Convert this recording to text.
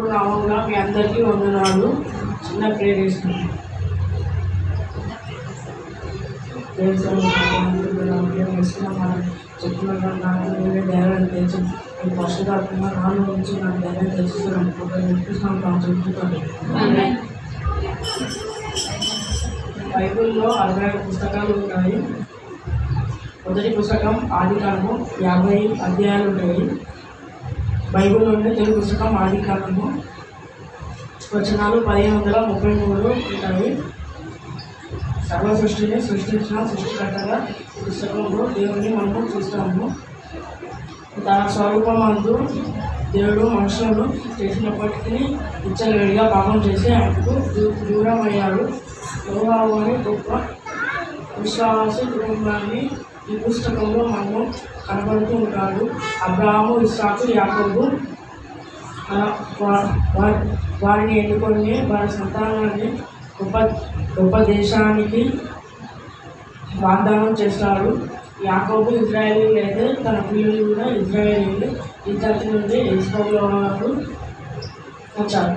రావుగా మీ అందరికీ వందనాలు. చిన్న ప్రేయర్ చేసుకుంటాం. మనం చెప్తున్నా నేనే ధైర్యాన్ని తెచ్చి మీ పశుధాత్మ నాలో నుంచి నాకు ధైర్యం తెచ్చిస్తున్నాను. చెప్తున్నాను. బైబిల్లో 65 పుస్తకాలు ఉంటాయి. మొదటి పుస్తకం ఆదికాండము 50 అధ్యాయాలు ఉంటాయి. బైబిల్లోనే తెలుగు పుస్తకం ఆదికాండము వచనాలు 1533 ఉంటాయి. సర్వ సృష్టిని సృష్టించిన సృష్టికర్తగా పుస్తకంలో దేవుని మనము చూస్తాము. తన స్వరూపమందు దేవుడు మనుషులను చేసినప్పటికీ ఇచ్చలవిడిగా పాపం చేసి ఆయనకు దూరమయ్యాడు. నోహు అనే గొప్ప విశ్వాస కుటుంబాన్ని ఈ పుస్తకంలో మనము కనబడుతూ ఉంటాడు. అబ్రహాము, ఇస్సాకు, యాకోబు వారిని ఎన్నుకొని వారి సంతానాన్ని గొప్ప దేశానికి వాగ్దానం చేస్తాడు. యాకోబు ఇజ్రాయేలీలు అయితే తన పిల్లలు కూడా ఇజ్రాయేలీలు. ఈ జాతి నుండి ఇస్రాయేలు వచ్చారు.